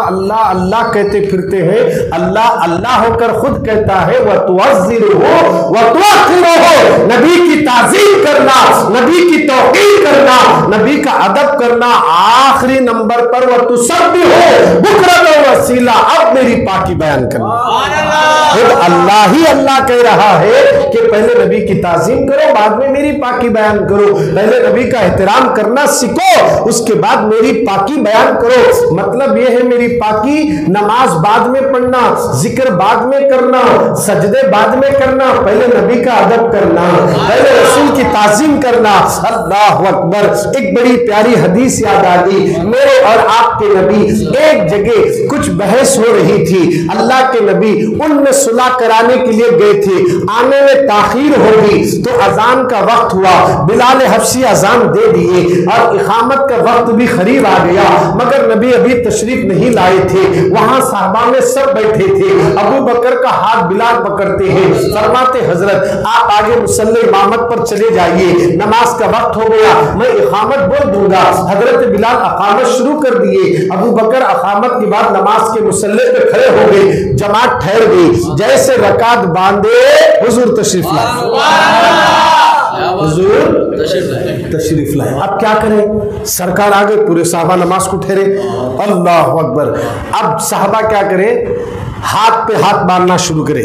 अल्लाह अल्लाह कहते फिरते हैं, अल्लाह अल्लाह होकर खुद कहता है वह तुअज़्ज़िरुहु व तुअख़्खिरुहु। नबी की ताज़ीम करना, नबी की तौक़ीर करना, नबी का अदब करना, आखिरी नंबर पर वह तुसब्बिहु बुक्रतन व असीला। अब मेरी पाकी बयान करना, खुद अल्लाह ही अल्लाह कह रहा है कि पहले नबी की ताज़ीम करो, बाद में मेरी पाकी बयान करो। पहले नबी का एहतराम करना सीखो, उसके बाद मेरी पाकी बयान करो। मतलब यह है मेरी पाकी, नमाज बाद में पढ़ना, जिक्र बाद में करना, सजदे बाद में करना, पहले नबी का अदब करना, पहले रसूल की ताज़ीम करना। अल्लाह अकबर। एक बड़ी प्यारी हदीस याद आ गई। मेरे और आपके नबी एक जगह कुछ बहस हो रही थी। अल्लाह के नबी उनमें सुलह कराने के लिए गए थे, आने में ताखीर हो गई तो अजान का वक्त हुआ। बिलाल हबशी अजान दे दिए और इकामत का वक्त भी करीब आ गया, मगर नबी अभी तशरीफ नहीं लाए थे। वहां साहबा में सब बैठे थे। अबू बकर का हाथ बिलाल पकड़ते हैं, फरमाते हजरत आप आगे मुसल्ले इमामत पर चले जाइए, नमाज का वक्त हो गया, मैं इकामत बोल दूंगा। हजरत बिलाल इकामत शुरू कर दिए। अबू बकर इकामत के बाद नमाज के मुसल्ले पे खड़े हो गए, जमात ठहर गई। जैसे रकात बांधे हुजूर तशरीफ लाए, हुजूर तशरीफ लाए। अब क्या करें, सरकार आ गए, पूरे साहबा नमाज को ठहरे। अल्लाह अकबर। अब साहबा क्या करें, हाथ पे हाथ मारना शुरू करे,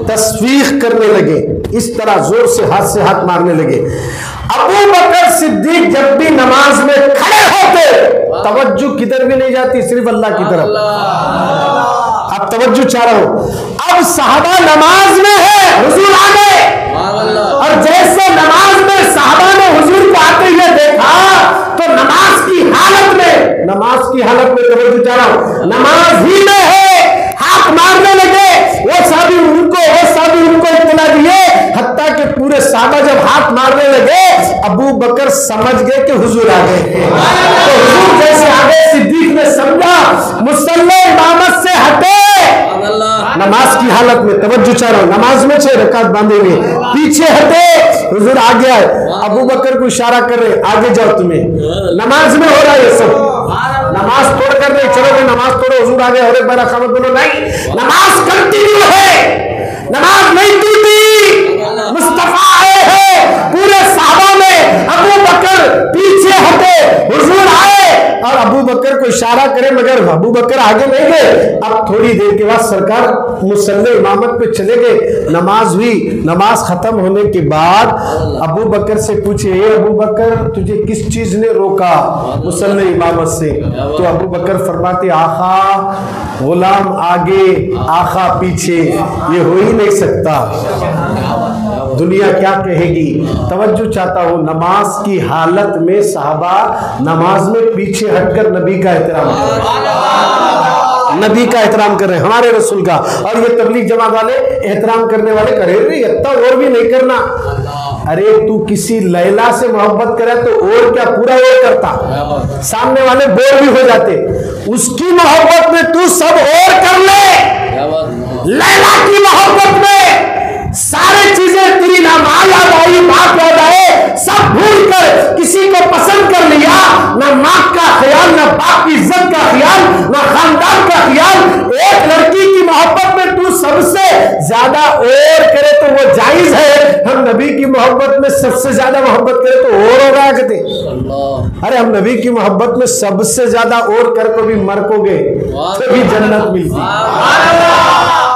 तस्वीख करने लगे, इस तरह जोर से हाथ मारने लगे। अबू बकर सिद्दीक जब भी नमाज में खड़े होते, तवज्जो किधर भी नहीं जाती, सिर्फ अल्लाह की तरफ। अब तवज्जो चाह रहा हूं, अब साहबा नमाज में है, हुजूर आ गए, और जैसे नमाज में साहबा ने हुजूर को आते हुए देखा तो नमाज की हालत में तवज्जो चाह रहा हूं, नमाज ही में है, हाथ मारने लगे। वो साहबी उनको इत्तला दिए, हत्ता कि पूरे साहबा जब हाथ मारने लगे, अबू बकर समझ गए कि हुजूर आ गए। तो हुजूर जैसे आ गए, सिद्दीक ने समझा, मुसल्ले इमामत से हटे, नमाज की हालत में तवज्जो चाह रहा हूं, नमाज में 6 रकात बांधे हुए, पीछे हटे, हुजूर आ गया है। अबू बकर को इशारा कर रहे, आगे जाओ, तुम्हें नमाज में हो रहा है ये सब, नमाज तोड़ कर नहीं चलोगे, नमाज तोड़ो, हुजूर आ गए, और एक बार अकामत बोलो, नहीं, नमाज कंटिन्यू है, नमाज नहीं टूटी, मुस्तफा आए हैं। पूरे साहबा में अबू बकर पीछे हटे, हुजूर आए और अबू बकर को इशारा करे, मगर अबू बकर आगे नहीं गए। अब थोड़ी देर के बाद सरकार मुसल्ले इमामत पे चले गए, नमाज हुई। नमाज खत्म होने के बाद अबू बकर से पूछे, ए अबू बकर, तुझे किस चीज ने रोका मुसल्ले इमामत से? तो अबू बकर फरमाते, आका गुलाम आगे, आका पीछे, ये हो ही नहीं सकता, दुनिया क्या कहेगी। तवज्जो चाहता हूँ, नमाज की हालत में साहबा नमाज में पीछे हटकर नबी का एहतराम कर रहे हैं, हमारे रसूल का। और ये तबलीग जमात वाले एहतराम करने वाले करे इतना और भी नहीं करना। अरे तू किसी लैला से मोहब्बत करे तो और क्या, पूरा और करता, सामने वाले बोर भी हो जाते। उसकी मोहब्बत में तू सब और कर ले, लैला की मोहब्बत में सारी चीजें तेरी ना माँ याद आई, बाप याद आए, सब भूल कर किसी को पसंद कर लिया, ना माँ का ख्याल, ना बाप की इज्जत का ख्याल, ना खानदान का ख्याल। एक लड़की की मोहब्बत में तू सबसे ज्यादा और करे तो वो जायज है, हम नबी की मोहब्बत में सबसे ज्यादा मोहब्बत करे तो और होगा कहते। अरे हम नबी की मोहब्बत में सबसे ज्यादा और कर को भी मरकोगे तभी जन्नत मिलती।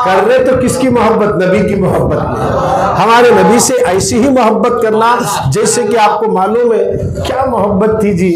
कर रहे तो किसकी मोहब्बत, नबी की मोहब्बत में। हमारे नबी से ऐसी ही मोहब्बत करना जैसे कि आपको मालूम है क्या मोहब्बत थी जी।